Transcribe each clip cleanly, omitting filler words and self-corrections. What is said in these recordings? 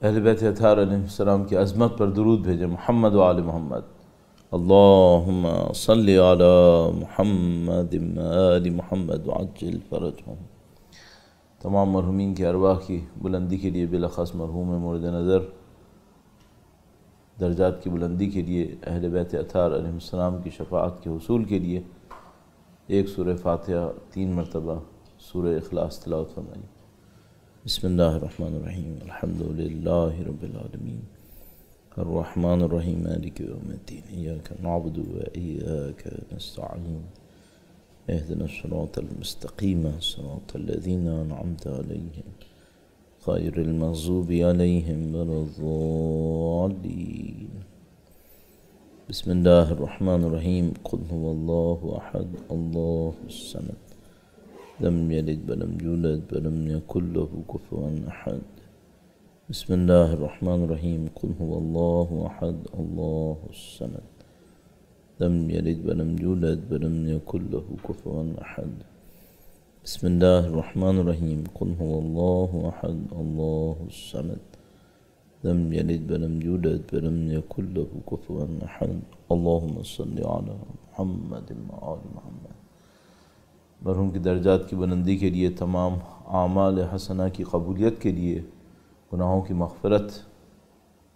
اہل بیت اطہار علیہ السلام کی عظمت پر درود بھیجیں. محمد و آل محمد. اللہم صلی علی محمد و آل محمد وعجل فرجہم. تمام مرحومین کی ارواح کی بلندی کے لیے، بالاخص مرحوم مورد نظر درجات کی بلندی کے لیے، اہل بیت اطہار علیہ السلام کی شفاعت کے حصول کے لیے ایک سورہ فاتحہ 3 مرتبہ سورہ اخلاص تلاوت فرمائیے. بسم اللہ الرحمن الرحیم. الحمدللہ رب العالمین الرحمن الرحیم مالک یوم الدین ایاک نعبد و ایاک نستعین اهدنا الصراط المستقیم صراط الذین انعمت علیہم غیر المغضوب علیہم ولا الضالین. بسم اللہ الرحمن الرحیم. قل هو اللہ احد اللہ الصمد لم یلد ولم یولد ولم یکن له کفوا احد. بسم اللہ الرحمن الرحیم. قل هو اللہ احد اللہ الصمد لم یلد ولم یولد ولم یکن له کفوا احد. بسم اللہ الرحمن الرحیم. قل هو اللہ احد اللہ الصمد لم یلد ولم یولد ولم یکن له کفوا احد. اللہم صلی علی محمد و آل محمد. مرحوم کی درجات کی بلندی کے لیے، تمام اعمال حسنہ کی قبولیت کے لیے، گناہوں کی مغفرت،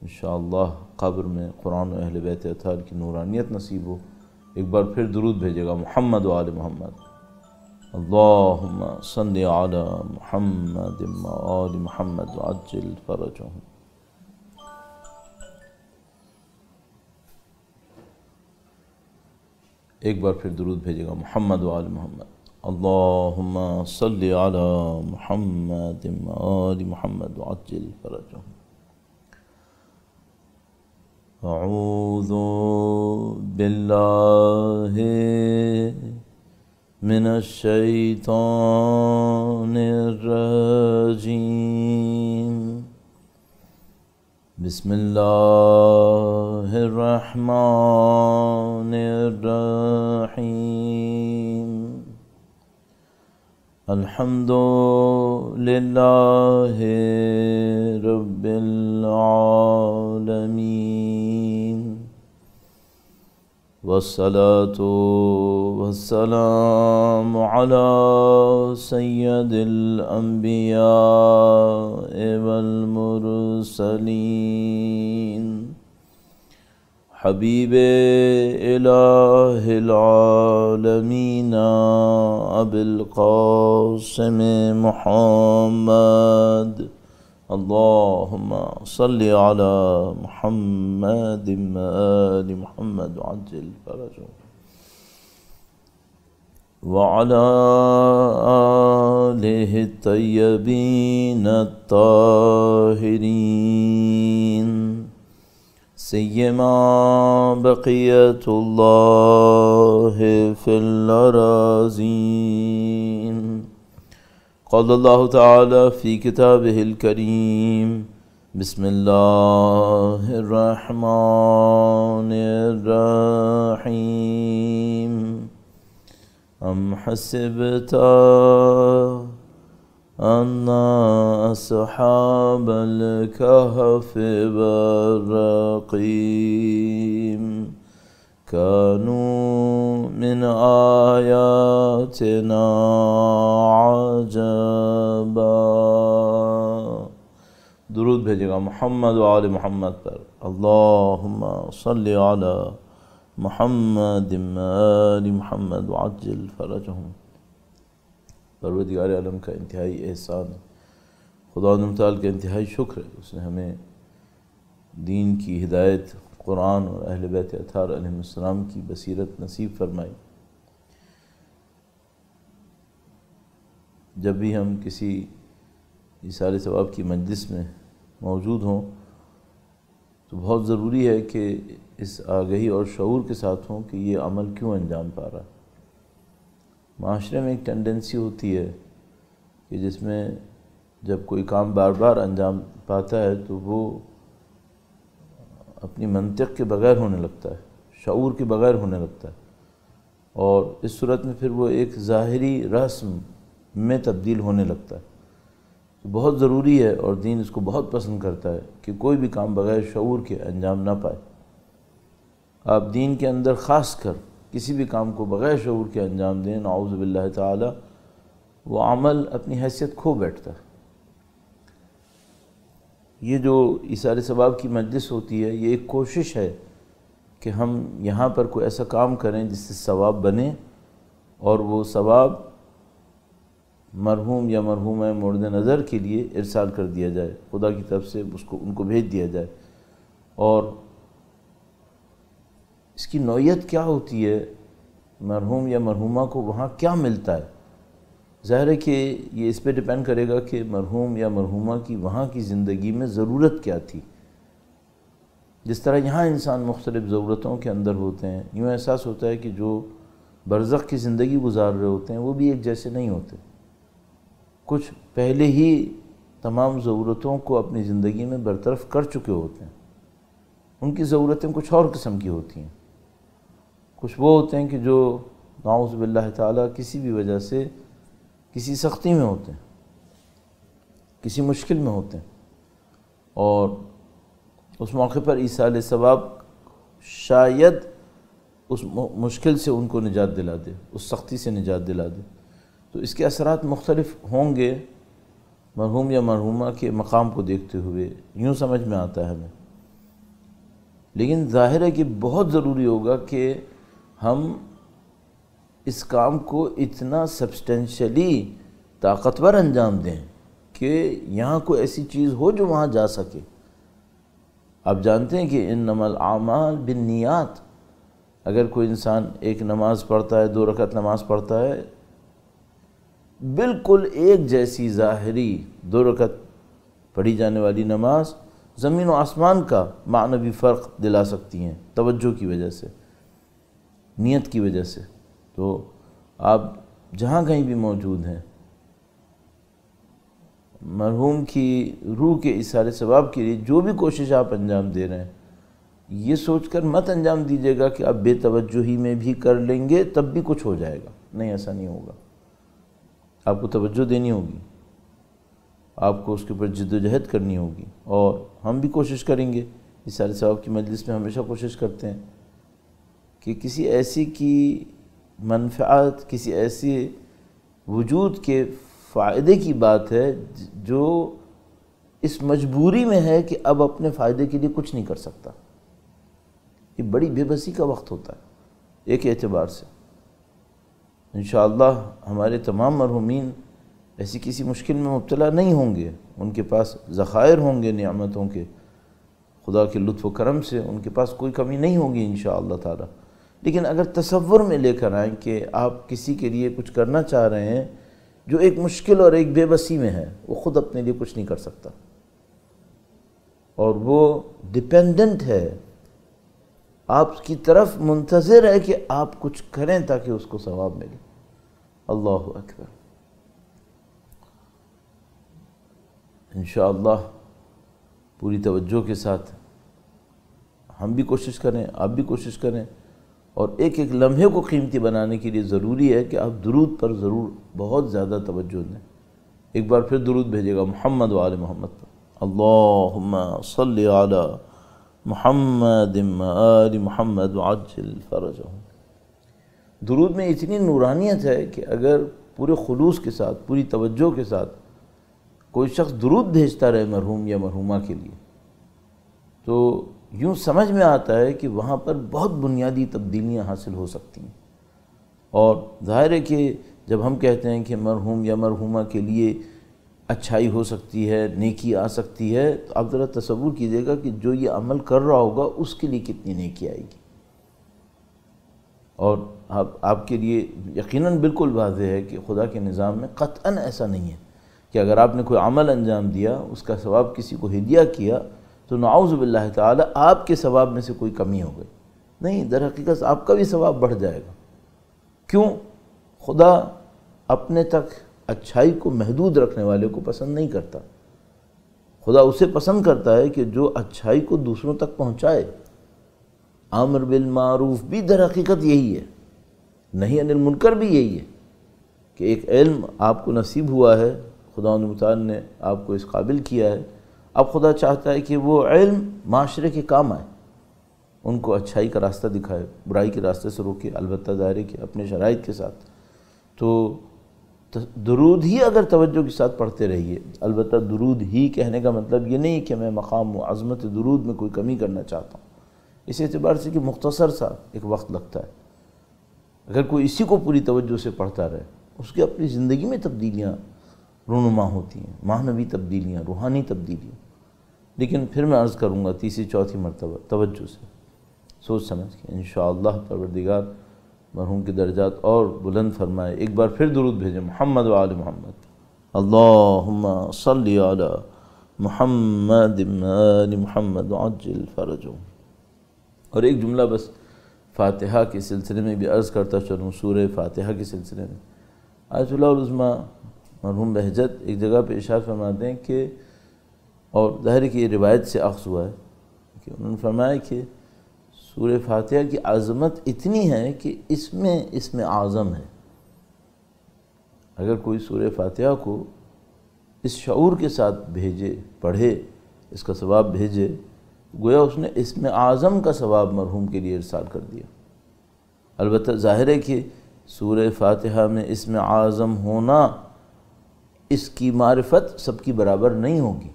انشاءاللہ قبر میں قرآن و اہل بیت اطہار کی نورانیت نصیب ہو. ایک بار پھر درود بھیجے گا. محمد و آل محمد. اللہم صلی علی محمد و آل محمد وعجل فرجہم. ایک بار پھر درود بھیجے گا. محمد و آل محمد. اللہم صلی علی محمد و آل محمد وعجل فرجہم. اعوذ باللہ من الشیطان الرجیم. بسم اللہ الرحمن الرحیم. الحمد للہ رب العالمین والصلاة والسلام علی سید الانبیاء والمرسلین حبیب الہ العالمین ابی القاسم محمد. اللہم صلی علی محمد و آل محمد وعجل فرجہم وعلی آلہ الطیبین الطاہرین سیما بقیت اللہ فی الأراضین. قال اللہ تعالی فی کتابہ الکریم. بسم اللہ الرحمن الرحیم. ام حسبت ان اصحاب الکہف والرقیم كانوا من آیاتنا عجبا. درود بھیجے گا محمد و آل محمد پر. اللہم صلی علی محمد و آل محمد وعجل فرجہم. پروردگار عالم کا انتہائی احسان ہے، خدا متعال کا انتہائی شکر ہے، اس نے ہمیں دین کی ہدایت، قرآن اور اہل بیت اطہار علیہ السلام کی بصیرت نصیب فرمائی. جب بھی ہم کسی ایثار ثواب کی مجلس میں موجود ہوں تو بہت ضروری ہے کہ اس آگہی اور شعور کے ساتھ ہوں کہ یہ عمل کیوں انجام پا رہا ہے. معاشرے میں ایک ٹینڈنسی ہوتی ہے کہ جس میں جب کوئی کام بار بار انجام پاتا ہے تو وہ اپنی منطق کے بغیر ہونے لگتا ہے، شعور کے بغیر ہونے لگتا ہے، اور اس صورت میں پھر وہ ایک ظاہری رسم میں تبدیل ہونے لگتا ہے. بہت ضروری ہے اور دین اس کو بہت پسند کرتا ہے کہ کوئی بھی کام بغیر شعور کے انجام نہ پائے۔ آپ دین کے اندر خاص کر کسی بھی کام کو بغیر شعور کے انجام دیں، نعوذ باللہ تعالی، وہ عمل اپنی حیثیت کھو بیٹھتا ہے۔ یہ جو ایثار ثواب کی مجلس ہوتی ہے، یہ ایک کوشش ہے کہ ہم یہاں پر کوئی ایسا کام کریں جس سے ثواب بنے، اور وہ ثواب مرحوم یا مرحومہ مورد نظر کے لیے ارسال کر دیا جائے، خدا کی طرف سے ان کو بھیج دیا جائے۔ اور اس کی نوعیت کیا ہوتی ہے، مرحوم یا مرحومہ کو وہاں کیا ملتا ہے، ظاہر ہے کہ یہ اس پہ ڈیپینڈ کرے گا کہ مرحوم یا مرحومہ کی وہاں کی زندگی میں ضرورت کیا تھی۔ جس طرح یہاں انسان مختلف ضرورتوں کے اندر ہوتے ہیں، یوں احساس ہوتا ہے کہ جو برزخ کی زندگی گزار رہے ہوتے ہیں وہ بھی ایک جیسے نہیں ہوتے، کچھ پہلے ہی تمام ضرورتوں کو اپنی زندگی میں برطرف کر چکے ہوتے ہیں، ان کی ضرورتیں کچھ اور قسم کی ہوتی ہیں۔ کچھ وہ ہوتے ہیں کہ جو نعوذ باللہ تعالیٰ کسی بھی وجہ سے کسی سختی میں ہوتے ہیں، کسی مشکل میں ہوتے ہیں، اور اس موقع پر ایصال ثواب شاید اس مشکل سے ان کو نجات دلا دے، اس سختی سے نجات دلا دے۔ تو اس کے اثرات مختلف ہوں گے مرحوم یا مرحومہ کے مقام کو دیکھتے ہوئے، یوں سمجھ میں آتا ہے ہمیں۔ لیکن ظاہر ہے کہ بہت ضروری ہوگا کہ ہم اس کام کو اتنا سبسٹینشلی طاقتور انجام دیں کہ یہاں کوئی ایسی چیز ہو جو وہاں جا سکے۔ آپ جانتے ہیں کہ انما الاعمال بالنیات، اگر کوئی انسان ایک نماز پڑھتا ہے، 2 رکعت نماز پڑھتا ہے، بالکل ایک جیسی ظاہری 2 رکعت پڑھی جانے والی نماز زمین و آسمان کا معنوی فرق دلا سکتی ہیں، توجہ کی وجہ سے، نیت کی وجہ سے۔ تو آپ جہاں کہیں بھی موجود ہیں، مرحوم کی روح کے ایثار ثواب کے لیے جو بھی کوشش آپ انجام دے رہے ہیں، یہ سوچ کر مت انجام دیجیے گا کہ آپ بے توجہی میں بھی کر لیں گے تب بھی کچھ ہو جائے گا۔ نہیں، ایسا نہیں ہوگا۔ آپ کو توجہ دینی ہوگی، آپ کو اس کے اوپر جد و جہد کرنی ہوگی، اور ہم بھی کوشش کریں گے، ایثار ثواب کی مجلس میں ہمیشہ کوشش کرتے ہیں کہ کسی ایسی کی منفعت، کسی ایسی وجود کے فائدے کی بات ہے جو اس مجبوری میں ہے کہ اب اپنے فائدے کے لیے کچھ نہیں کر سکتا۔ یہ بڑی بے بسی کا وقت ہوتا ہے ایک اعتبار سے۔ انشاءاللہ ہمارے تمام مرحومین ایسی کسی مشکل میں مبتلا نہیں ہوں گے، ان کے پاس ذخائر ہوں گے نعمتوں کے، خدا کے لطف و کرم سے ان کے پاس کوئی کمی نہیں ہوگی انشاءاللہ تعالی۔ لیکن اگر تصور میں لے کر آئیں کہ آپ کسی کے لیے کچھ کرنا چاہ رہے ہیں جو ایک مشکل اور ایک بے بسی میں ہے، وہ خود اپنے لیے کچھ نہیں کر سکتا، اور وہ ڈیپینڈنٹ ہے، آپ کی طرف منتظر ہے کہ آپ کچھ کریں تاکہ اس کو ثواب ملے۔ اللہ اکبر۔ انشاءاللہ پوری توجہ کے ساتھ ہم بھی کوشش کریں، آپ بھی کوشش کریں، اور ایک ایک لمحے کو قیمتی بنانے کے لیے ضروری ہے کہ آپ درود پر ضرور بہت زیادہ توجہ دیں۔ ایک بار پھر درود بھیجے گا محمد و آل محمد پر۔ اللہم صلی علی محمد و آل محمد وعجل فرجہم۔ درود میں اتنی نورانیت ہے کہ اگر پورے خلوص کے ساتھ، پوری توجہ کے ساتھ کوئی شخص درود بھیجتا رہے مرحوم یا مرحومہ کے لیے، تو یوں سمجھ میں آتا ہے کہ وہاں پر بہت بنیادی تبدیلیاں حاصل ہو سکتی ہیں۔ اور ظاہر ہے کہ جب ہم کہتے ہیں کہ مرحوم یا مرحومہ کے لیے اچھائی ہو سکتی ہے، نیکی آ سکتی ہے، تو آپ ذرا تصور کیجئے گا کہ جو یہ عمل کر رہا ہوگا اس کے لیے کتنی نیکی آئے گی۔ اور آپ کے لیے یقیناً بالکل واضح ہے کہ خدا کے نظام میں قطعاً ایسا نہیں ہے کہ اگر آپ نے کوئی عمل انجام دیا، اس کا ثواب کسی کو ہدیہ کیا، تو نعوذ باللہ تعالی آپ کے ثواب میں سے کوئی کمی ہو گئی۔ نہیں، در حقیقت آپ کا بھی ثواب بڑھ جائے گا۔ کیوں؟ خدا اپنے تک اچھائی کو محدود رکھنے والے کو پسند نہیں کرتا۔ خدا اسے پسند کرتا ہے کہ جو اچھائی کو دوسروں تک پہنچائے۔ امر بالمعروف بھی در حقیقت یہی ہے، نہی عن المنکر بھی یہی ہے کہ ایک علم آپ کو نصیب ہوا ہے، خداوند متعال نے آپ کو اس قابل کیا ہے، اب خدا چاہتا ہے کہ وہ علم معاشرے کے کام آئے، ان کو اچھائی کا راستہ دکھائے، برائی کے راستے سے روکے، البتہ ظاہر ہے کہ اپنے شرائط کے ساتھ۔ تو درود ہی اگر توجہ کے ساتھ پڑھتے رہیے، البتہ درود ہی کہنے کا مطلب یہ نہیں کہ میں مقام و عظمت درود میں کوئی کمی کرنا چاہتا ہوں، اس اعتبار سے کہ مختصر سا ایک وقت لگتا ہے۔ اگر کوئی اسی کو پوری توجہ سے پڑھتا رہے، اس کی اپنی زندگی میں تبدیلیاں رونما ہوتی ہیں، معنوی تبدیلیاں، روحانی تبدیلیاں۔ لیکن پھر میں عرض کروں گا تیسری چوتھی مرتبہ توجہ سے، سوچ سمجھ کے، انشاءاللہ پروردگار مرحوم کے درجات اور بلند فرمائے۔ ایک بار پھر درود بھیجیں محمد و آل محمد، اللہم صلی علی محمد آل محمد عجل فرجہم۔ اور ایک جملہ بس فاتحہ کے سلسلے میں بھی عرض کرتا چلوں، سورہ فاتحہ کے سلسلے میں آیت اللہ العظمیٰ مرحوم بہجت ایک جگہ پہ ارشاد فرماتے ہیں کہ، اور ظاہر ہے کہ یہ روایت سے اخذ ہوا ہے، کہ انہوں نے فرمایا کہ سورہ فاتحہ کی عظمت اتنی ہے کہ اس میں اسم اعظم ہے۔ اگر کوئی سورہ فاتحہ کو اس شعور کے ساتھ بھیجے، پڑھے، اس کا ثواب بھیجے، گویا اس نے اسم اعظم کا ثواب مرحوم کے لیے ارسال کر دیا۔ البتہ ظاہر ہے کہ سورہ فاتحہ میں اسم اعظم ہونا، اس کی معرفت سب کی برابر نہیں ہوگی۔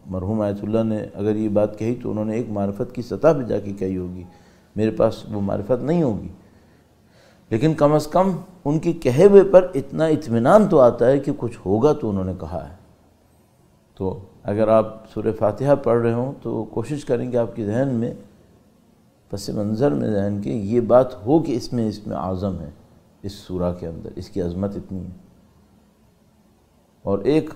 مرحوم آیت اللہ نے اگر یہ بات کہی تو انہوں نے ایک معرفت کی سطح پہ جا کے کہی ہوگی، میرے پاس وہ معرفت نہیں ہوگی، لیکن کم از کم ان کے کہے ہوئے پر اتنا اطمینان تو آتا ہے کہ کچھ ہوگا تو انہوں نے کہا ہے۔ تو اگر آپ سورہ فاتحہ پڑھ رہے ہوں تو کوشش کریں کہ آپ کے ذہن میں، پس منظر میں ذہن کے یہ بات ہو کہ اس میں اسم اعظم ہے، اس سورہ کے اندر اس کی عظمت اتنی ہے۔ اور ایک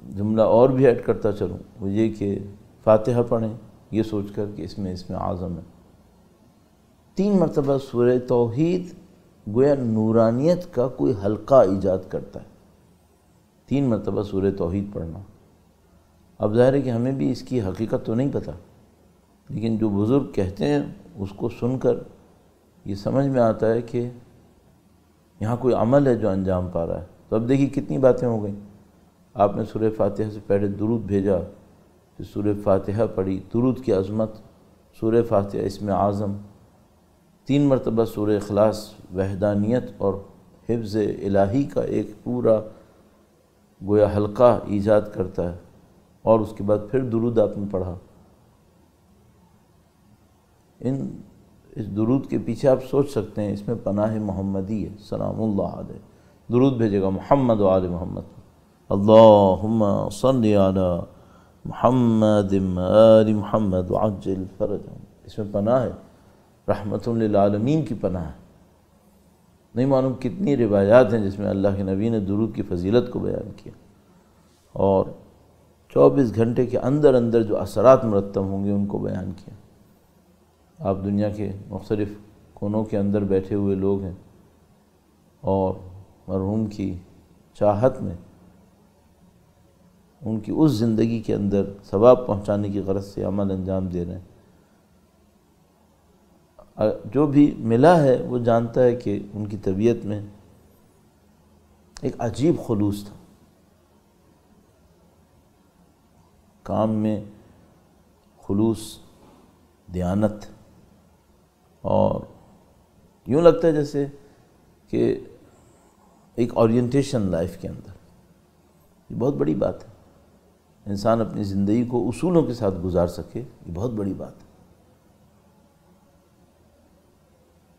جملہ اور بھی ایڈ کرتا چلوں، وہ یہ کہ فاتحہ پڑھیں یہ سوچ کر کہ اس میں اسم اعظم ہے۔ 3 مرتبہ سورہ توحید گویا نورانیت کا کوئی حلقہ ایجاد کرتا ہے، 3 مرتبہ سورہ توحید پڑھنا۔ اب ظاہر ہے کہ ہمیں بھی اس کی حقیقت تو نہیں پتہ، لیکن جو بزرگ کہتے ہیں اس کو سن کر یہ سمجھ میں آتا ہے کہ یہاں کوئی عمل ہے جو انجام پا رہا ہے۔ تو اب دیکھیے کتنی باتیں ہو گئیں، آپ نے سورہ فاتحہ سے پہلے درود بھیجا، پھر سورہ فاتحہ پڑھی، درود کی عظمت، سورہ فاتحہ اسم اعظم، 3 مرتبہ سورہ اخلاص وحدانیت اور حفظ الہی کا ایک پورا گویا حلقہ ایجاد کرتا ہے، اور اس کے بعد پھر درود آپ نے پڑھا۔ اس درود کے پیچھے آپ سوچ سکتے ہیں اس میں پناہ محمدی ہے، سلام اللہ علیہ، درود بھیجے گا محمد و آل محمد، اللہم صلی علی محمد آل محمد وعجل فرجہم، اس میں پناہ ہے، رحمت للعالمین کی پناہ ہے۔ نہیں معلوم کتنی روایات ہیں جس میں اللہ کے نبی نے درود کی فضیلت کو بیان کیا، اور 24 گھنٹے کے اندر اندر جو اثرات مرتب ہوں گے ان کو بیان کیا۔ آپ دنیا کے مختلف کونوں کے اندر بیٹھے ہوئے لوگ ہیں، اور مرحوم کی چاہت میں، ان کی اس زندگی کے اندر ثواب پہنچانے کی غرض سے عمل انجام دے رہے ہیں۔ جو بھی ملا ہے وہ جانتا ہے کہ ان کی طبیعت میں ایک عجیب خلوص تھا، کام میں خلوص، دیانت، اور یوں لگتا ہے جیسے کہ ایک اورینٹیشن لائف کے اندر، یہ بہت بڑی بات ہے، انسان اپنی زندگی کو اصولوں کے ساتھ گزار سکے، یہ بہت بڑی بات ہے۔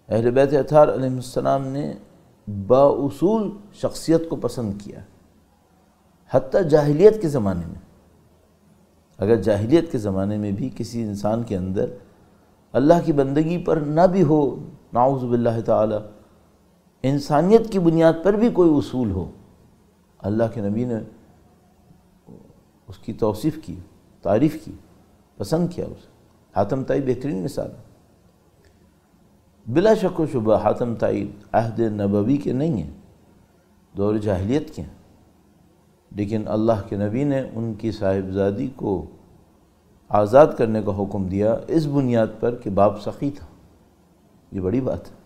اہل بیت اطہار علیہ السلام نے با اصول شخصیت کو پسند کیا، حتیٰ جاہلیت کے زمانے میں۔ اگر جاہلیت کے زمانے میں بھی کسی انسان کے اندر اللہ کی بندگی پر نہ بھی ہو، نعوذ باللہ تعالی، انسانیت کی بنیاد پر بھی کوئی اصول ہو، اللہ کے نبی نے اس کی توصیف کی، تعریف کی، پسند کیا اسے۔ حاتم طائی بہترین مثال ہے، بلا شک و شبہ حاتم طائی عہد نبوی کے نہیں ہیں، دور جاہلیت کے ہیں، لیکن اللہ کے نبی نے ان کی صاحبزادی کو آزاد کرنے کا حکم دیا اس بنیاد پر کہ باپ سخی تھا، یہ بڑی بات ہے۔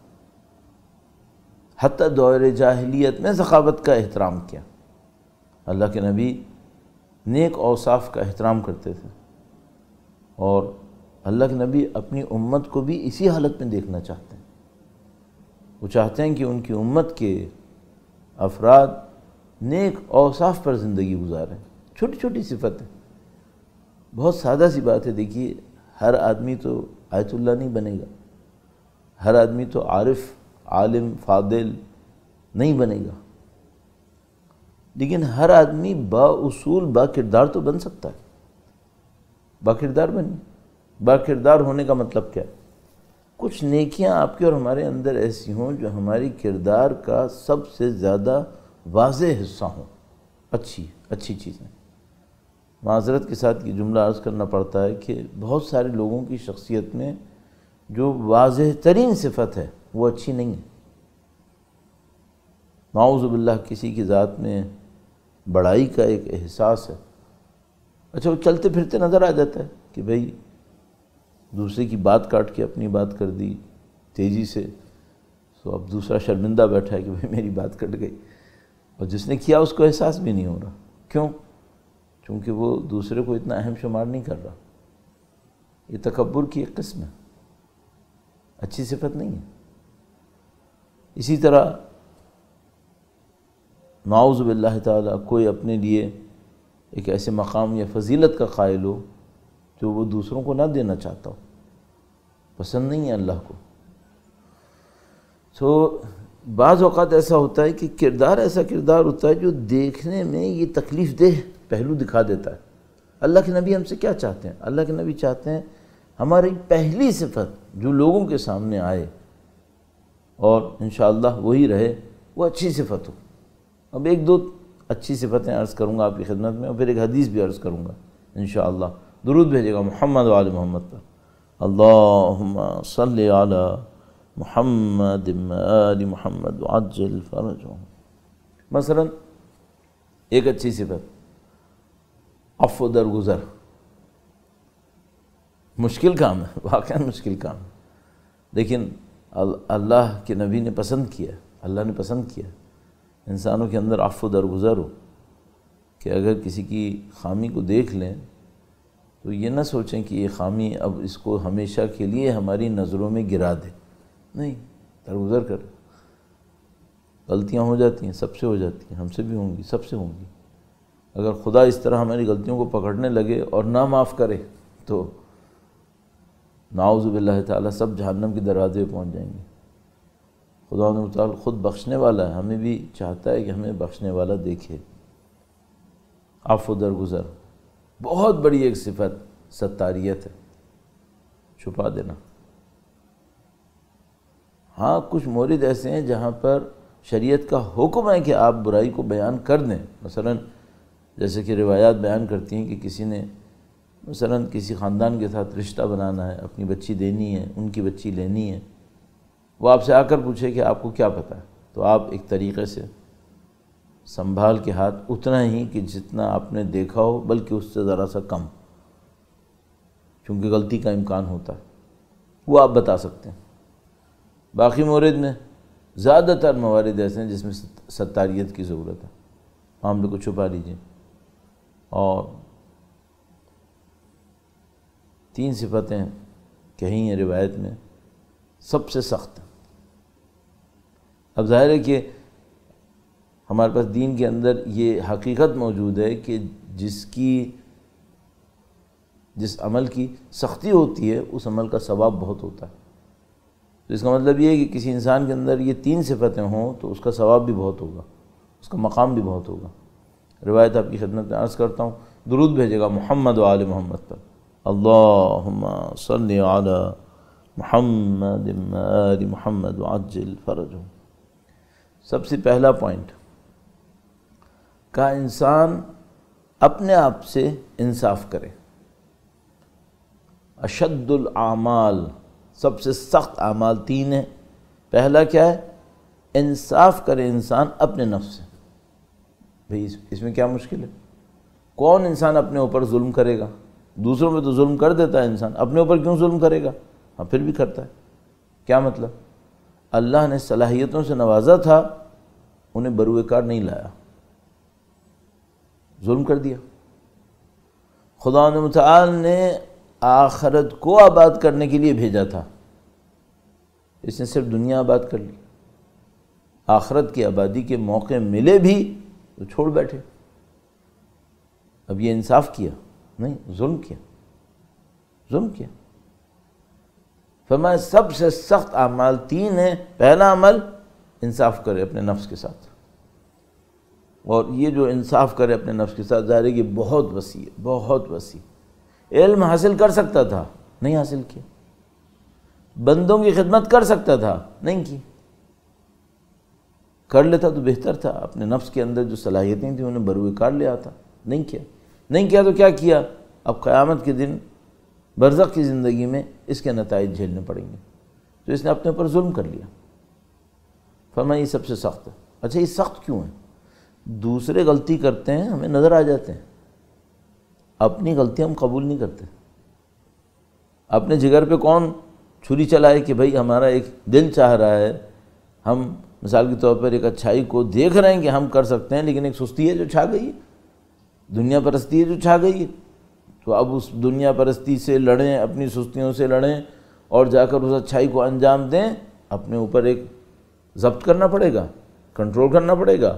حتیٰ دور جاہلیت میں سخاوت کا احترام کیا، اللہ کے نبی نیک اوصاف کا احترام کرتے تھے، اور اللہ کے نبی اپنی امت کو بھی اسی حالت میں دیکھنا چاہتے ہیں۔ وہ چاہتے ہیں کہ ان کی امت کے افراد نیک اوصاف پر زندگی گزاریں۔ چھوٹی چھوٹی صفتیں، بہت سادہ سی بات ہے۔ دیکھیے، ہر آدمی تو آیت اللہ نہیں بنے گا، ہر آدمی تو عارف، عالم، فاضل نہیں بنے گا، لیکن ہر آدمی با اصول، با کردار تو بن سکتا ہے۔ با کردار بنیے۔ با کردار ہونے کا مطلب کیا ہے؟ کچھ نیکیاں آپ کے اور ہمارے اندر ایسی ہوں جو ہماری کردار کا سب سے زیادہ واضح حصہ ہوں، اچھی چیزیں۔ معذرت کے ساتھ یہ جملہ عرض کرنا پڑتا ہے کہ بہت سارے لوگوں کی شخصیت میں جو واضح ترین صفت ہے وہ اچھی نہیں ہے۔ نعوذ باللہ کسی کی ذات میں بڑائی کا ایک احساس ہے، اچھا وہ چلتے پھرتے نظر آ جاتا ہے کہ بھئی دوسرے کی بات کاٹ کے اپنی بات کر دی تیزی سے، تو اب دوسرا شرمندہ بیٹھا ہے کہ بھئی میری بات کٹ گئی، اور جس نے کیا اس کو احساس بھی نہیں ہو رہا۔ کیوں؟ چونکہ وہ دوسرے کو اتنا اہم شمار نہیں کر رہا۔ یہ تکبر کی ایک قسم ہے، اچھی صفت نہیں ہے۔ اسی طرح نعوذ باللہ تعالیٰ کوئی اپنے لیے ایک ایسے مقام یا فضیلت کا قائل ہو جو وہ دوسروں کو نہ دینا چاہتا ہو، پسند نہیں ہے اللہ کو۔ تو بعض اوقات ایسا ہوتا ہے کہ ایسا کردار ہوتا ہے جو دیکھنے میں یہ تکلیف دہ پہلو دکھا دیتا ہے۔ اللہ کے نبی ہم سے کیا چاہتے ہیں؟ اللہ کے نبی چاہتے ہیں ہماری پہلی صفت جو لوگوں کے سامنے آئے اور انشاءاللہ وہی رہے، وہ اچھی صفت ہو۔ اب ایک دو اچھی صفتیں عرض کروں گا آپ کی خدمت میں، اور پھر ایک حدیث بھی عرض کروں گا انشاءاللہ۔ درود بھیجے گا محمد و آل محمد پر، اللہم صلی علی محمد و آل محمد وعجل فرجہم۔ مثلا ایک اچھی صفت عفو درگزر۔ مشکل کام ہے، واقعاً مشکل کام ہے، لیکن اللہ کے نبی نے پسند کیا، اللہ نے پسند کیا انسانوں کے اندر عفو درگزر ہو، کہ اگر کسی کی خامی کو دیکھ لیں تو یہ نہ سوچیں کہ یہ خامی اب اس کو ہمیشہ کے لیے ہماری نظروں میں گرا دے، نہیں، درگزر کر۔ غلطیاں ہو جاتی ہیں، سب سے ہو جاتی ہیں، ہم سے بھی ہوں گی، سب سے ہوں گی۔ اگر خدا اس طرح ہماری غلطیوں کو پکڑنے لگے اور نہ معاف کرے تو نعوذ باللہ تعالیٰ سب جہنم کے دروازے پہ پہنچ جائیں گے۔ خدا تعالیٰ خود بخشنے والا ہے، ہمیں بھی چاہتا ہے کہ ہمیں بخشنے والا دیکھے۔ عفو درگزر۔ بہت بڑی ایک صفت ستاریت ہے، چھپا دینا۔ ہاں کچھ مورد ایسے ہیں جہاں پر شریعت کا حکم ہے کہ آپ برائی کو بیان کر دیں، مثلا جیسے کہ روایات بیان کرتی ہیں کہ کسی نے مثلا کسی خاندان کے ساتھ رشتہ بنانا ہے، اپنی بچی دینی ہے، ان کی بچی لینی ہے، وہ آپ سے آ کر پوچھے کہ آپ کو کیا پتہ ہے، تو آپ ایک طریقے سے سنبھال کے ہاتھ اتنا ہی کہ جتنا آپ نے دیکھا ہو بلکہ اس سے ذرا سا کم، چونکہ غلطی کا امکان ہوتا ہے، وہ آپ بتا سکتے ہیں۔ باقی مورد میں زیادہ تر موارد ایسے ہیں جس میں ستاریت کی ضرورت ہے، معاملے کو چھپا لیجیے۔ اور 3 صفتیں کہیں ہیں روایت میں سب سے سخت ہیں۔ اب ظاہر ہے کہ ہمارے پاس دین کے اندر یہ حقیقت موجود ہے کہ جس عمل کی سختی ہوتی ہے اس عمل کا ثواب بہت ہوتا ہے۔ تو اس کا مطلب یہ ہے کہ کسی انسان کے اندر یہ 3 صفتیں ہوں تو اس کا ثواب بھی بہت ہوگا، اس کا مقام بھی بہت ہوگا۔ روایت آپ کی خدمت میں عرض کرتا ہوں، درود بھیجے گا محمد و آل محمد پر، اللہم صلی علی محمد و آل محمد وعجل فرجہم۔ سب سے پہلا پوائنٹ کا انسان اپنے آپ سے انصاف کرے۔ اشد الاعمال، سب سے سخت اعمال 3 ہیں۔ پہلا کیا ہے؟ انصاف کرے انسان اپنے نفس سے۔ بھئی اس میں کیا مشکل ہے؟ کون انسان اپنے اوپر ظلم کرے گا؟ دوسروں پہ تو ظلم کر دیتا ہے انسان، اپنے اوپر کیوں ظلم کرے گا؟ ہاں پھر بھی کرتا ہے۔ کیا مطلب؟ اللہ نے صلاحیتوں سے نوازا تھا، انہیں بروئے کار نہیں لایا۔ ظلم کر دیا۔ خدا متعال نے آخرت کو آباد کرنے کے لیے بھیجا تھا، اس نے صرف دنیا آباد کر لی۔ آخرت کی آبادی کے موقع ملے بھی تو چھوڑ بیٹھے۔ اب یہ انصاف کیا؟ نہیں، ظلم کیا، ظلم کیا۔ فرمایا سب سے سخت اعمال 3 ہیں۔ پہلا عمل انصاف کرے اپنے نفس کے ساتھ، اور یہ جو انصاف کرے اپنے نفس کے ساتھ ظاہر ہے کہ بہت وسیع ہے، بہت وسیع۔ علم حاصل کر سکتا تھا، نہیں حاصل کیا۔ بندوں کی خدمت کر سکتا تھا، نہیں کی۔ کر لیتا تو بہتر تھا، اپنے نفس کے اندر جو صلاحیتیں تھیں انہیں بروئے کار لے آتا، نہیں کیا۔ نہیں کیا تو کیا کیا؟ اب قیامت کے دن برزخ کی زندگی میں اس کے نتائج جھیلنے پڑیں گے۔ تو اس نے اپنے اوپر ظلم کر لیا۔ فرمایا یہ سب سے سخت ہے۔ اچھا یہ سخت کیوں ہے؟ دوسرے غلطی کرتے ہیں، ہمیں نظر آ جاتے ہیں، اپنی غلطی ہم قبول نہیں کرتے۔ اپنے جگر پہ کون چھری چلائے کہ بھئی ہمارا ایک دل چاہ رہا ہے، ہم مثال کے طور پر ایک اچھائی کو دیکھ رہے ہیں کہ ہم کر سکتے ہیں، لیکن ایک سستی ہے جو چھا گئی ہے، دنیا پرستی ہے جو چھا گئی ہے، تو اب اس دنیا پرستی سے لڑیں، اپنی سستیوں سے لڑیں اور جا کر اس اچھائی کو انجام دیں۔ اپنے اوپر ایک ضبط کرنا پڑے گا، کنٹرول کرنا پڑے گا،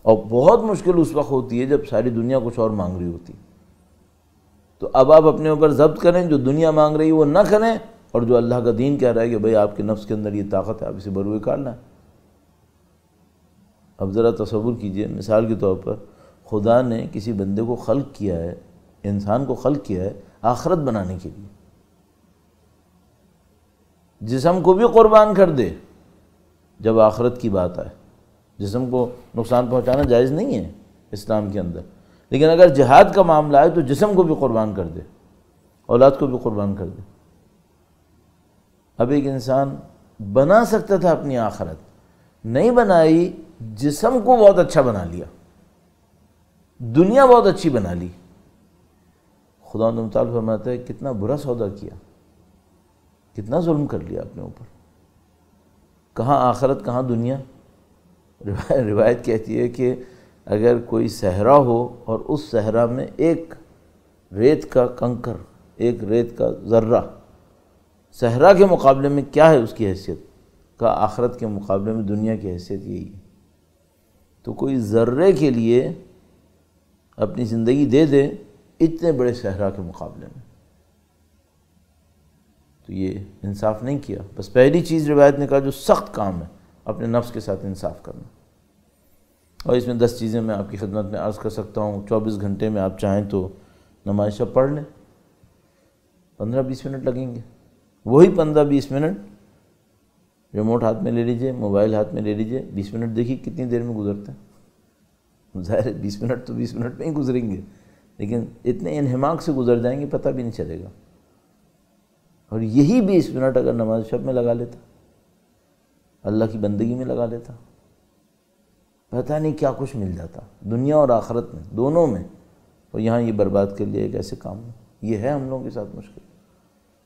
اور بہت مشکل اس وقت ہوتی ہے جب ساری دنیا کچھ اور مانگ رہی ہوتی۔ تو اب آپ اپنے اوپر ضبط کریں، جو دنیا مانگ رہی ہے وہ نہ کریں، اور جو اللہ کا دین کہہ رہا ہے کہ بھئی آپ کے نفس کے اندر یہ طاقت ہے، آپ اسے بروئے کار لائیں۔ اب ذرا تصور کیجئے، مثال کے طور پر خدا نے کسی بندے کو خلق کیا ہے، انسان کو خلق کیا ہے آخرت بنانے کے لیے، جسم کو بھی قربان کر دے جب آخرت کی بات آئے۔ جسم کو نقصان پہنچانا جائز نہیں ہے اسلام کے اندر، لیکن اگر جہاد کا معاملہ آئے تو جسم کو بھی قربان کر دے، اولاد کو بھی قربان کر دے۔ اب ایک انسان بنا سکتا تھا اپنی آخرت، نہیں بنائی، جسم کو بہت اچھا بنا لیا، دنیا بہت اچھی بنا لی۔ خدا متعال فرماتا ہے کتنا برا سودا کیا، کتنا ظلم کر لیا اپنے اوپر۔ کہاں آخرت کہاں دنیا۔ روایت کہتی ہے کہ اگر کوئی صحرا ہو اور اس صحرا میں ایک ریت کا کنکر، ایک ریت کا ذرہ، صحرا کے مقابلے میں کیا ہے اس کی حیثیت، کا آخرت کے مقابلے میں دنیا کی حیثیت یہی ہے۔ تو کوئی ذرے کے لیے اپنی زندگی دے دے اتنے بڑے صحرا کے مقابلے میں، تو یہ انصاف نہیں کیا۔ بس پہلی چیز روایت نے کہا جو سخت کام ہے اپنے نفس کے ساتھ انصاف کرنا، اور اس میں 10 چیزیں میں آپ کی خدمت میں عرض کر سکتا ہوں۔ 24 گھنٹے میں آپ چاہیں تو نماز شب پڑھ لیں، 15-20 منٹ لگیں گے، وہی 15-20 منٹ ریموٹ ہاتھ میں لے لیجئے، موبائل ہاتھ میں لے لیجئے، 20 منٹ دیکھیے کتنی دیر میں گزرتے ہیں۔ ظاہر ہے 20 منٹ تو 20 منٹ میں ہی گزریں گے، لیکن اتنے انہماک سے گزر جائیں گے پتہ بھی نہیں چلے گا۔ اور یہی 20 منٹ اگر نماز شب میں لگا لیتا، اللہ کی بندگی میں لگا لیتا، پتہ نہیں کیا کچھ مل جاتا دنیا اور آخرت میں، دونوں میں، اور یہاں یہ برباد کر لیا ایک ایسے کام میں۔ یہ ہے ہم لوگوں کے ساتھ مشکل۔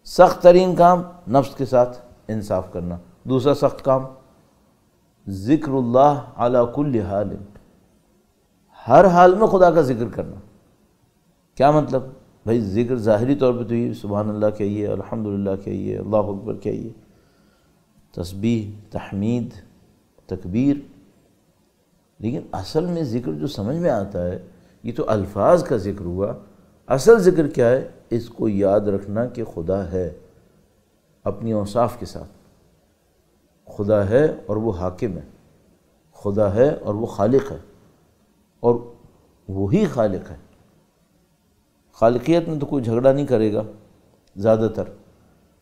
سخت ترین کام نفس کے ساتھ انصاف کرنا۔ دوسرا سخت کام ذکر اللہ علی کل حال، ہر حال میں خدا کا ذکر کرنا۔ کیا مطلب؟ بھائی ذکر ظاہری طور پہ تو یہ سبحان اللہ کہیے، الحمدللہ کہیے، اللہ اکبر کہیے، تسبیح، تحمید، تکبیر، لیکن اصل میں ذکر جو سمجھ میں آتا ہے یہ تو الفاظ کا ذکر ہوا۔ اصل ذکر کیا ہے؟ اس کو یاد رکھنا کہ خدا ہے اپنی اوصاف کے ساتھ، خدا ہے اور وہ حاکم ہے، خدا ہے اور وہ خالق ہے، اور وہی خالق ہے۔ خالقیت میں تو کوئی جھگڑا نہیں کرے گا زیادہ تر۔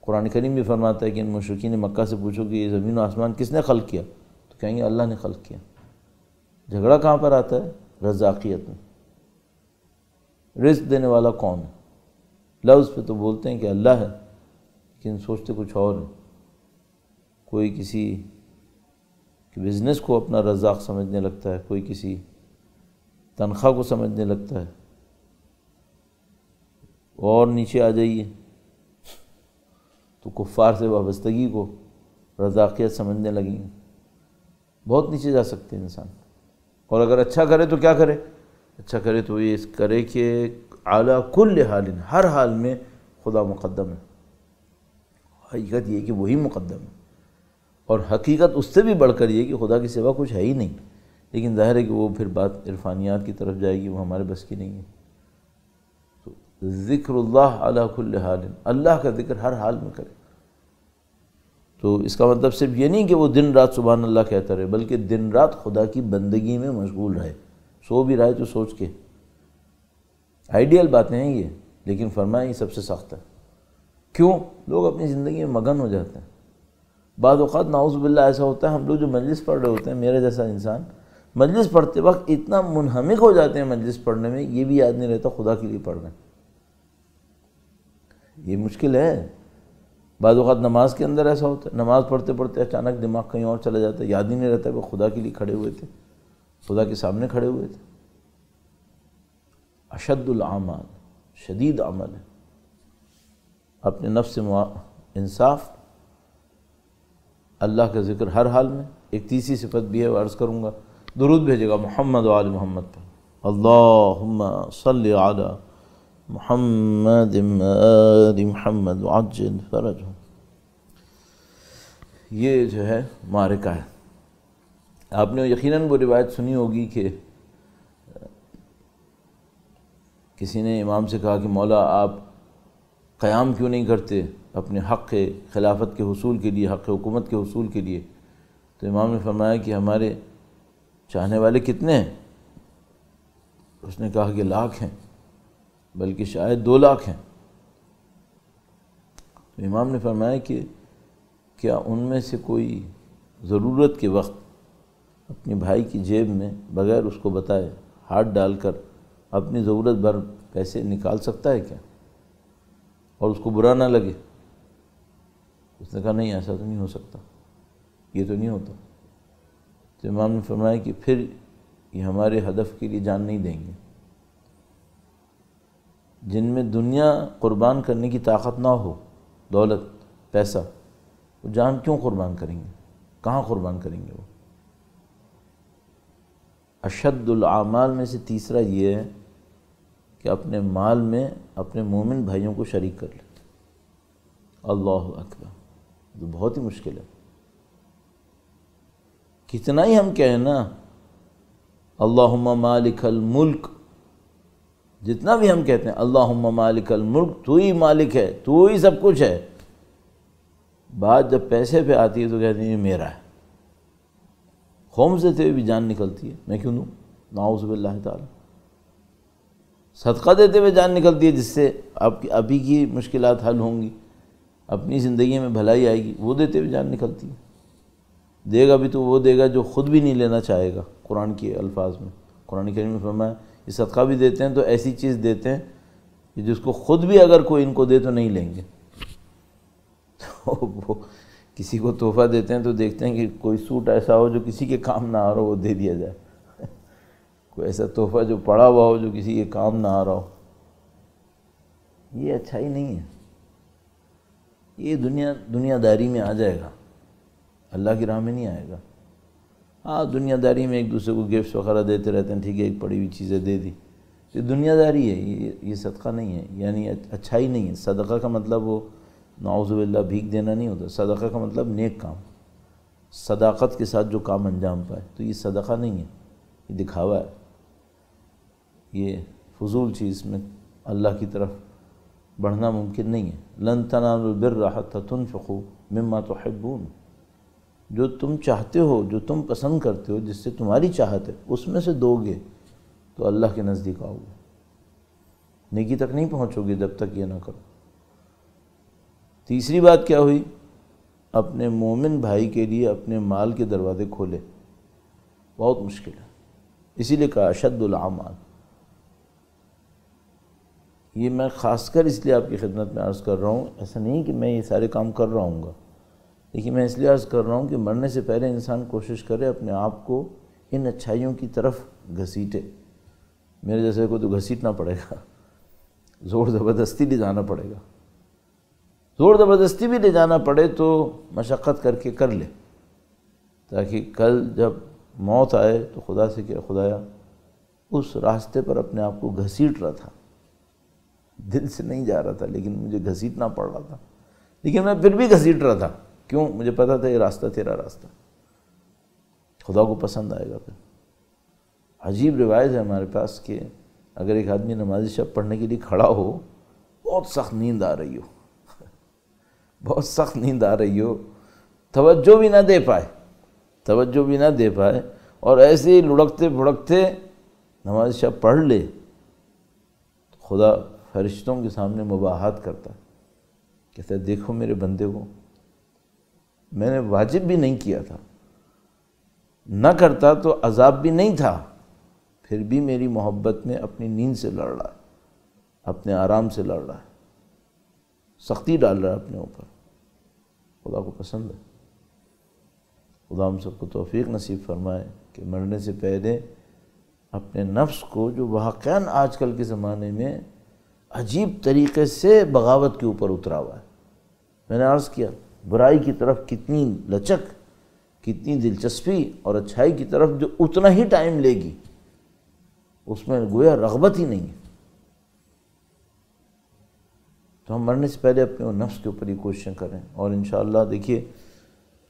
قرآن کریم بھی فرماتا ہے کہ ان مشرکین مکہ سے پوچھو کہ یہ زمین و آسمان کس نے خلق کیا، تو کہیں گے اللہ نے خلق کیا۔ جھگڑا کہاں پر آتا ہے؟ رزاقیت میں، رزق دینے والا کون ہے؟ لفظ پہ تو بولتے ہیں کہ اللہ ہے، لیکن سوچتے کچھ اور ہے۔ کوئی کسی بزنس کو اپنا رزاق سمجھنے لگتا ہے، کوئی کسی تنخواہ کو سمجھنے لگتا ہے، اور نیچے آ جائیے تو کفار سے وابستگی کو رزاقیت سمجھنے لگیں۔ بہت نیچے جا سکتے ہیں انسان، اور اگر اچھا کرے تو کیا کرے؟ اچھا کرے تو یہ اس کرے کہ اعلیٰ کل حال، ہر حال میں خدا مقدم ہے۔ حقیقت یہ کہ وہی مقدم ہے، اور حقیقت اس سے بھی بڑھ کر یہ کہ خدا کے سوا کچھ ہے ہی نہیں، لیکن ظاہر ہے کہ وہ پھر بات عرفانیات کی طرف جائے گی، وہ ہمارے بس کی نہیں ہے۔ تو ذکر اللہ علی کل حال، اللہ کا ذکر ہر حال میں کرے۔ تو اس کا مطلب صرف یہ نہیں کہ وہ دن رات سبحان اللہ کہتا رہے، بلکہ دن رات خدا کی بندگی میں مشغول رہے، سو بھی رہے تو سوچ کے۔ آئیڈیل باتیں ہیں یہ، لیکن فرمایا یہ سب سے سخت ہے۔ کیوں؟ لوگ اپنی زندگی میں مگن ہو جاتے ہیں۔ بعض اوقات نعوذ باللہ ایسا ہوتا ہے، ہم لوگ جو مجلس پڑھ رہے ہوتے ہیں، میرے جیسا انسان مجلس پڑھتے وقت اتنا منہمک ہو جاتے ہیں مجلس پڑھنے میں، یہ بھی یاد نہیں رہتا خدا کے لیے پڑھ رہے ہیں۔ یہ مشکل ہے۔ بعض اوقات نماز کے اندر ایسا ہوتا ہے، نماز پڑھتے پڑھتے اچانک دماغ کہیں اور چلا جاتا ہے، یاد ہی نہیں رہتا کہ خدا کے لیے کھڑے ہوئے تھے، خدا کے سامنے کھڑے ہوئے تھے۔ اشد الاعمال، شدید عمل ہے۔ اپنے نفس سے انصاف، اللہ کا ذکر ہر حال میں۔ ایک تیسری صفت بھی ہے، وہ عرض کروں گا، درود بھیجے گا محمد و آل محمد پر، اللہم صلی علی محمد آل محمد وعجل فرجہم۔ یہ جو ہے معرکہ ہے۔ آپ نے یقیناً وہ روایت سنی ہوگی کہ کسی نے امام سے کہا کہ مولا آپ قیام کیوں نہیں کرتے اپنے حق خلافت کے حصول کے لیے، حق حکومت کے حصول کے لیے؟ تو امام نے فرمایا کہ ہمارے چاہنے والے کتنے ہیں؟ اس نے کہا کہ لاکھ ہیں، بلکہ شاید 2 لاکھ ہیں۔ تو امام نے فرمایا کہ کیا ان میں سے کوئی ضرورت کے وقت اپنے بھائی کی جیب میں بغیر اس کو بتائے ہاتھ ڈال کر اپنی ضرورت بھر پیسے نکال سکتا ہے کیا، اور اس کو برا نہ لگے؟ اس نے کہا نہیں، ایسا تو نہیں ہو سکتا، یہ تو نہیں ہوتا۔ تو امام نے فرمایا کہ پھر یہ ہمارے ہدف کے لیے جان نہیں دیں گے۔ جن میں دنیا قربان کرنے کی طاقت نہ ہو، دولت، پیسہ، وہ جان کیوں قربان کریں گے؟ کہاں قربان کریں گے وہ؟ اشد الاعمال میں سے تیسرا یہ ہے کہ اپنے مال میں اپنے مومن بھائیوں کو شریک کر لے۔ اللہ اکبر، تو بہت ہی مشکل ہے۔ کتنا ہی ہم کہیں نا اللہم مالک الملک، جتنا بھی ہم کہتے ہیں اللہم مالک الملک، تو ہی مالک ہے، تو ہی سب کچھ ہے، بات جب پیسے پہ آتی ہے تو کہتے ہیں یہ میرا ہے۔ خوم سے تھے بھی جان نکلتی ہے، میں کیوں دوں؟ نعوذ باللہ تعالی۔ صدقہ دیتے ہوئے جان نکلتی ہے، جس سے آپ کی ابھی کی مشکلات حل ہوں گی، اپنی زندگی میں بھلائی آئے گی، وہ دیتے ہوئے جان نکلتی ہے۔ دے گا بھی تو وہ دے گا جو خود بھی نہیں لینا چاہے گا۔ قرآن کے الفاظ میں، قرآن کریم میں فرمایا یہ صدقہ بھی دیتے ہیں تو ایسی چیز دیتے ہیں کہ جس کو خود بھی اگر کوئی ان کو دے تو نہیں لیں گے۔ تو وہ کسی کو تحفہ دیتے ہیں تو دیکھتے ہیں کہ کوئی سوٹ ایسا ہو جو کسی کے کام نہ آ رہا ہو، وہ دے دیا جائے۔ کوئی ایسا تحفہ جو پڑا ہوا ہو جو کسی کے کام نہ آ رہا ہو، یہ اچھائی نہیں ہے۔ یہ دنیا داری میں آ جائے گا، اللہ کی راہ میں نہیں آئے گا۔ ہاں دنیا داری میں ایک دوسرے کو گفٹس وغیرہ دیتے رہتے ہیں، ٹھیک ہے، ایک پڑی ہوئی چیزیں دے دی، یہ دنیا داری ہے، یہ صدقہ نہیں ہے، یعنی اچھائی نہیں ہے۔ صدقہ کا مطلب وہ نعوذ باللہ بھیک دینا نہیں ہوتا، صدقہ کا مطلب نیک کام، صداقت کے ساتھ جو کام انجام پائے، تو یہ صدقہ نہیں ہے، یہ دکھاوا ہے، یہ فضول چیز میں اللہ کی طرف بڑھنا ممکن نہیں ہے۔ لن تنالوا البر حتى تنفقوا مما تحبون، جو تم چاہتے ہو، جو تم پسند کرتے ہو، جس سے تمہاری چاہت ہے، اس میں سے دو گے تو اللہ کے نزدیک آؤ گے۔ نیکی تک نہیں پہنچو گے جب تک یہ نہ کرو۔ تیسری بات کیا ہوئی؟ اپنے مومن بھائی کے لیے اپنے مال کے دروازے کھولے، بہت مشکل ہے، اسی لیے کہا اشد الاعمال۔ یہ میں خاص کر اس لیے آپ کی خدمت میں عرض کر رہا ہوں، ایسا نہیں کہ میں یہ سارے کام کر رہا ہوں گا، لیکن میں اس لیے عرض کر رہا ہوں کہ مرنے سے پہلے انسان کوشش کرے اپنے آپ کو ان اچھائیوں کی طرف گھسیٹے۔ میرے جیسے کو تو گھسیٹنا پڑے گا، زور زبردستی لے جانا پڑے گا، زور زبردستی بھی لے جانا پڑے تو مشقت کر کے کر لے، تاکہ کل جب موت آئے تو خدا سے کہ خدایا اس راستے پر اپنے آپ کو گھسیٹ رہا تھا، دل سے نہیں جا رہا تھا لیکن مجھے گھسیٹنا پڑ رہا تھا، لیکن میں پھر بھی گھسیٹ رہا تھا. کیوں؟ مجھے پتا تھا یہ راستہ تیرا راستہ، خدا کو پسند آئے گا. پھر عجیب روایت ہے ہمارے پاس کہ اگر ایک آدمی نماز شب پڑھنے کے لیے کھڑا ہو، بہت سخت نیند آ رہی ہو، بہت سخت نیند آ رہی ہو، توجہ بھی نہ دے پائے اور ایسے ہی لڑکتے پھڑکتے نماز شب پڑھ لے، تو خدا فرشتوں کے سامنے مباحثت کرتا ہے، کہتا ہے دیکھو میرے بندے کو، میں نے واجب بھی نہیں کیا تھا، نہ کرتا تو عذاب بھی نہیں تھا، پھر بھی میری محبت میں اپنی نیند سے لڑ رہا ہے، اپنے آرام سے لڑ رہا ہے، سختی ڈال رہا ہے اپنے اوپر. خدا کو پسند ہے. خدا ہم سب کو توفیق نصیب فرمائے کہ مرنے سے پہلے اپنے نفس کو، جو واقعاً آج کل کے زمانے میں عجیب طریقے سے بغاوت کے اوپر اترا ہوا ہے. میں نے عرض کیا برائی کی طرف کتنی لچک، کتنی دلچسپی، اور اچھائی کی طرف جو اتنا ہی ٹائم لے گی اس میں گویا رغبت ہی نہیں ہے. تو ہم مرنے سے پہلے اپنے نفس کے اوپر ہی کوششیں کریں. اور انشاءاللہ دیکھیے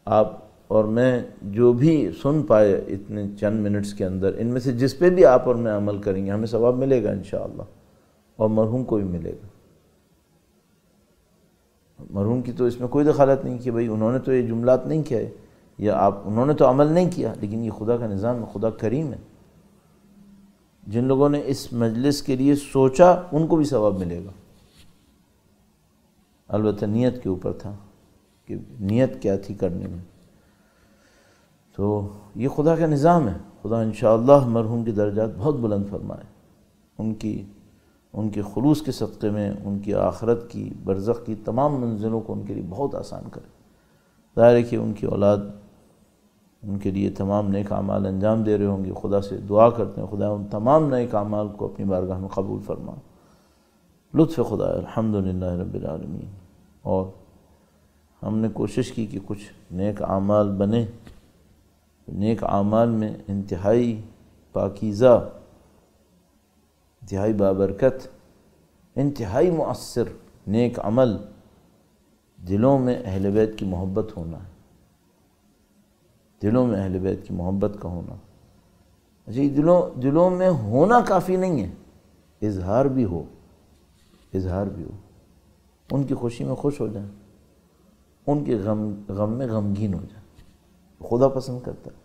آپ اور میں جو بھی سن پائے اتنے چند منٹس کے اندر، ان میں سے جس پہ بھی آپ اور میں عمل کریں گے ہمیں ثواب ملے گا انشاءاللہ، اور مرحوم کو بھی ملے گا. مرحوم کی تو اس میں کوئی دخالت نہیں کہ بھئی انہوں نے تو یہ جملات نہیں کیا ہے، یا انہوں نے تو عمل نہیں کیا، لیکن یہ خدا کا نظام ہے، خدا کریم ہے. جن لوگوں نے اس مجلس کے لیے سوچا ان کو بھی ثواب ملے گا. البتہ نیت کے اوپر تھا کہ نیت کیا تھی کرنے میں. تو یہ خدا کا نظام ہے. خدا انشاءاللہ مرحوم کی درجات بہت بلند فرمائے، ان کے خلوص کے صدقے میں ان کی آخرت کی، برزخ کی تمام منزلوں کو ان کے لیے بہت آسان کرے. ظاہر ہے کہ ان کی اولاد ان کے لیے تمام نیک اعمال انجام دے رہے ہوں گے. خدا سے دعا کرتے ہیں خدا ان تمام نیک اعمال کو اپنی بارگاہ میں قبول فرما. لطف خدا ہے، الحمدللہ رب العالمین. اور ہم نے کوشش کی کہ کچھ نیک اعمال بنے. نیک اعمال میں انتہائی پاکیزہ، انتہائی بابرکت، انتہائی مؤثر نیک عمل دلوں میں اہل بیت کی محبت ہونا ہے. دلوں میں اہل بیت کی محبت کا ہونا. جی دلوں میں ہونا کافی نہیں ہے، اظہار بھی ہو. ان کی خوشی میں خوش ہو جائیں، ان کے غم میں غمگین ہو جائیں. خدا پسند کرتا ہے.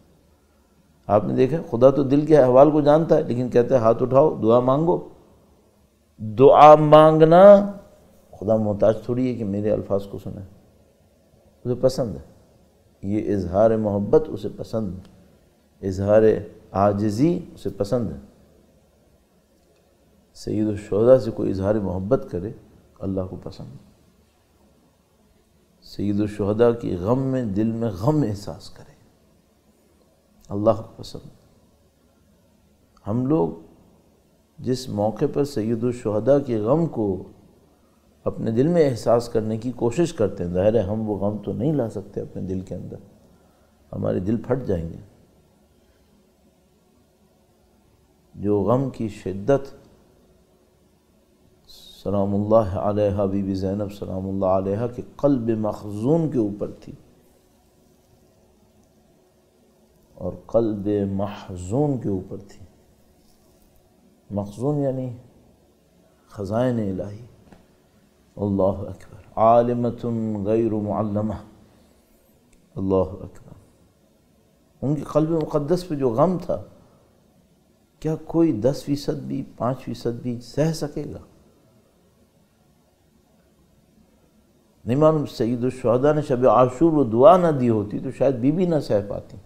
آپ نے دیکھا خدا تو دل کے احوال کو جانتا ہے، لیکن کہتا ہے ہاتھ اٹھاؤ دعا مانگو. دعا مانگنا، خدا محتاج تھوڑی ہے کہ میرے الفاظ کو سنیں. اسے پسند ہے، یہ اظہار محبت اسے پسند ہے، اظہار عاجزی اسے پسند ہے. سید الشہداء سے کوئی اظہار محبت کرے اللہ کو پسند. سید الشہداء کی غم میں دل میں غم احساس کرے، اللہ کو پسند. ہم لوگ جس موقع پر سید الشہداء کے غم کو اپنے دل میں احساس کرنے کی کوشش کرتے ہیں، ظاہر ہے ہم وہ غم تو نہیں لا سکتے اپنے دل کے اندر، ہمارے دل پھٹ جائیں گے. جو غم کی شدت سلام اللہ علیہ بی بی زینب سلام اللہ علیہ کے قلب مخزون کے اوپر تھی، اور قلب محزون کے اوپر تھی. مخزون یعنی خزائن الہی. اللہ اکبر. عالمۃ غیر معلمہ. اللہ اکبر. ان کے قلب مقدس پہ جو غم تھا، کیا کوئی 10% بھی 5% بھی سہ سکے گا؟ نہیں معلوم. سید الشہداء نے شب عاشور وہ دعا نہ دی ہوتی تو شاید بی بی نہ سہ پاتی.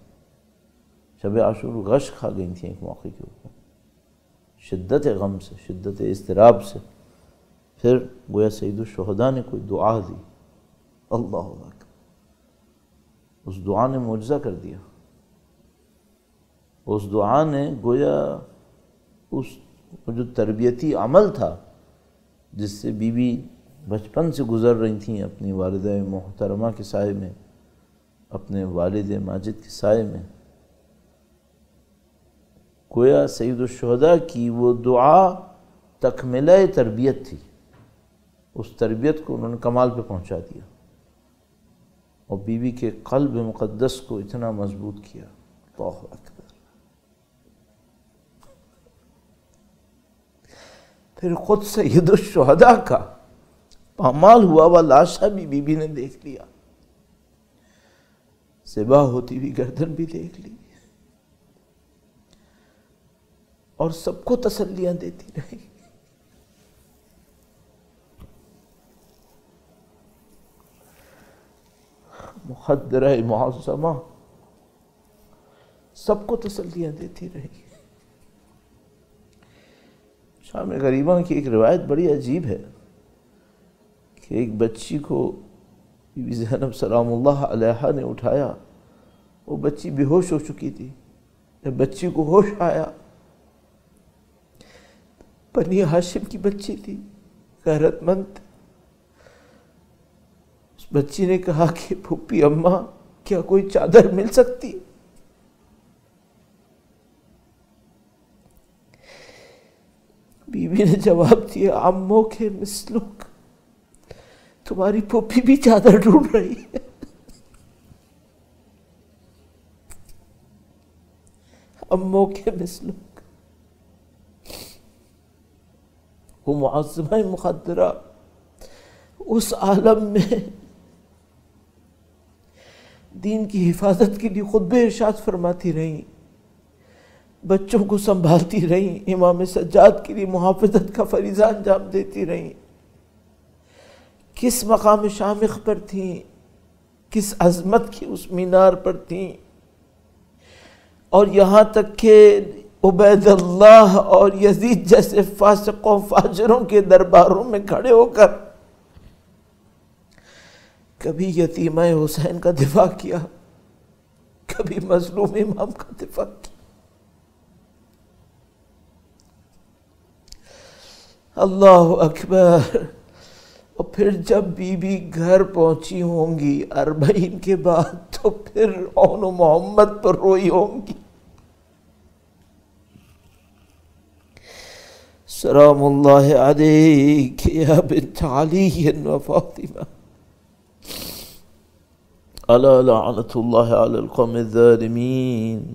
شب عاشور غش کھا گئی تھیں ایک موقع کے اوپر، شدت غم سے، شدت اضطراب سے. پھر گویا سید الشہداء نے کوئی دعا دی، اللہ اکبر. اس دعا نے معجزہ کر دیا. اس دعا نے گویا اس جو تربیتی عمل تھا جس سے بی بی بچپن سے گزر رہی تھیں اپنی والدہ محترمہ کے سائے میں، اپنے والد ماجد کے سائے میں، گویا سید الشہداء کی وہ دعا تکملہ تربیت تھی، اس تربیت کو انہوں نے کمال پہ پہنچا دیا اور بیوی کے قلب مقدس کو اتنا مضبوط کیا۔ اللہ اکبر۔ پھر خود سید الشہداء کا پامال ہوا ہوا لاشا بھی بیوی نے دیکھ لیا، ذبح ہوتی ہوئی گردن بھی دیکھ لی، اور سب کو تسلیاں دیتی رہی۔ مخدرہ معظمہ سب کو تسلیاں دیتی رہی۔ شام غریبہ کی ایک روایت بڑی عجیب ہے کہ ایک بچی کو بی بی زینب سلام اللہ علیہا نے اٹھایا، وہ بچی بے ہوش ہو چکی تھی۔ جب بچی کو ہوش آیا، بنی ہاشم کی بچی تھی، غیرت مند تھی، اس بچی نے کہا کہ پھوپھی اماں کیا کوئی چادر مل سکتی؟ بیوی نے جواب دیا، عمو کے مثلک، تمہاری پھوپھی بھی چادر ڈھونڈ رہی ہے۔ امو کے مثلک، وہ معظمہ مخدرہ اس عالم میں دین کی حفاظت کے لیے خطبہ ارشاد فرماتی رہیں، بچوں کو سنبھالتی رہیں، امام سجاد کے لیے محافظت کا فریضہ انجام دیتی رہیں، کس مقام شامخ پر تھیں، کس عظمت کی اس مینار پر تھیں، اور یہاں تک کہ عبید اللہ اور یزید جیسے فاسقوں فاجروں کے درباروں میں کھڑے ہو کر کبھی یتیمہ حسین کا دفاع کیا، کبھی مظلوم امام کا دفاع کیا۔ اللہ اکبر۔ اور پھر جب بی بی گھر پہنچی ہوں گی 40 کے بعد، تو پھر اون محمد پر روئی ہوں گی۔ سلام اللہ علیک یا بنت علی و فاطمہ، الا لعنت اللہ علی القوم الظالمین،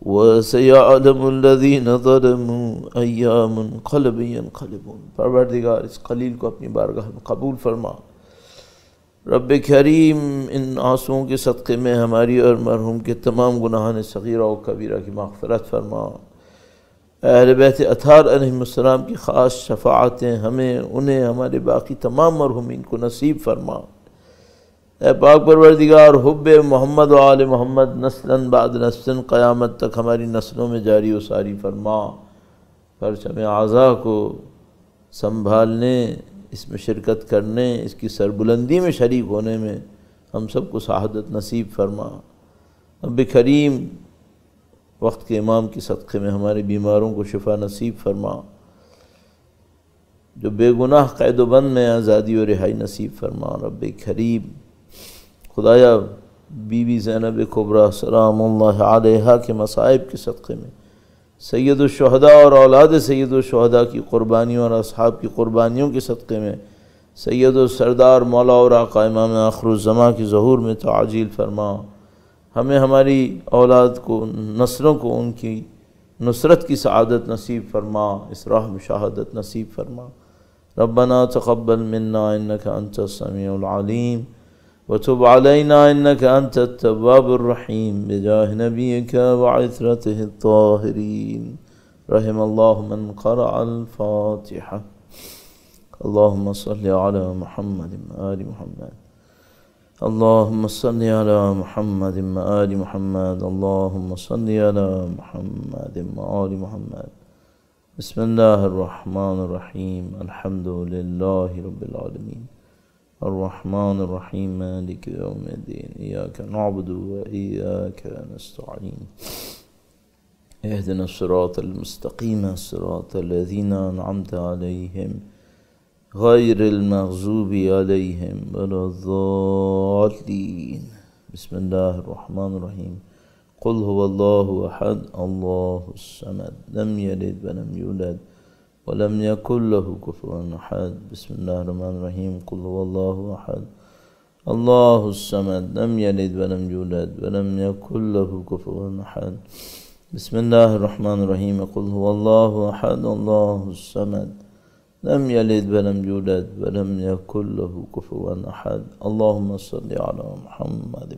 وَسَيَعْلَمُ الَّذِينَ ظَلَمُوا أَيَّا مُنْقَلَبٍ يَنْقَلِبُونَ۔ پروردگار اس خلیل کو اپنی بارگاہ میں قبول فرما۔ رب کریم ان آنسوؤں کے صدقے میں ہماری اور مرحوم کے تمام گناہان صغیرہ و کبیرہ کی مغفرت فرما۔ اہل بیت اطہار علیہ السلام کی خاص شفاعتیں ہمیں، انہیں، ہمارے باقی تمام مرحومین کو نصیب فرما۔ اے پاک پروردگار، حب محمد و آل محمد نسلاً بعد نسل قیامت تک ہماری نسلوں میں جاری و ساری فرما۔ پرچم اعزا کو سنبھالنے، اس میں شرکت کرنے، اس کی سربلندی میں شریک ہونے میں ہم سب کو سعادت نصیب فرما۔ رب کریم وقت کے امام کی صدقے میں ہمارے بیماروں کو شفا نصیب فرما، جو بے گناہ قید و بند میں آزادی و رہائی نصیب فرما۔ رب کریم خدایا بی بی زینب کبریٰ سلام اللہ علیہا کے مصائب کے صدقے میں، سید الشہداء اور اولاد سید الشہداء کی قربانیوں اور اصحاب کی قربانیوں کے صدقے میں، سید السردار مولا اور آقا امام آخر الزماں کی ظہور میں تعجیل فرما۔ ہمیں، ہماری اولاد کو، نسلوں کو ان کی نصرت کی سعادت نصیب فرما، اس راہ میں شہادت نصیب فرما۔ ربنا تقبل منا انک انت السمیع العلیم وتب علینا انک انت التواب الرحیم بجاہ نبیک وعترته الطاہرین۔ رحم اللہ من قرأ الفاتحہ۔ اللہم صل علی محمد آل محمد، اللہم صل علی محمد آل محمد، اللہم صل علی محمد آل محمد۔ بسم اللہ الرحمن الرحیم، الحمد للہ رب العالمین، الرحمن الرحیم، مالک یوم الدین، ایاک نعبد و ایاک نستعین، اہدنا الصراط المستقیم، الصراط الذین انعمت علیہم غیر المغضوب علیہم ولا الضالین۔ بسم اللہ الرحمن الرحیم، قل هو الله أحد الله الصمد لم يلد ولم يولد ولم يكن له كفوا أحد بسم الله الرحمن الرحيم قل هو الله أحد الله الصمد لم يلد ولم يولد ولم يكن له كفوا أحد بسم الله الرحمن الرحيم قل هو الله أحد الله الصمد لم يلد ولم يولد ولم يكن له كفوا أحد اللهم صل على محمد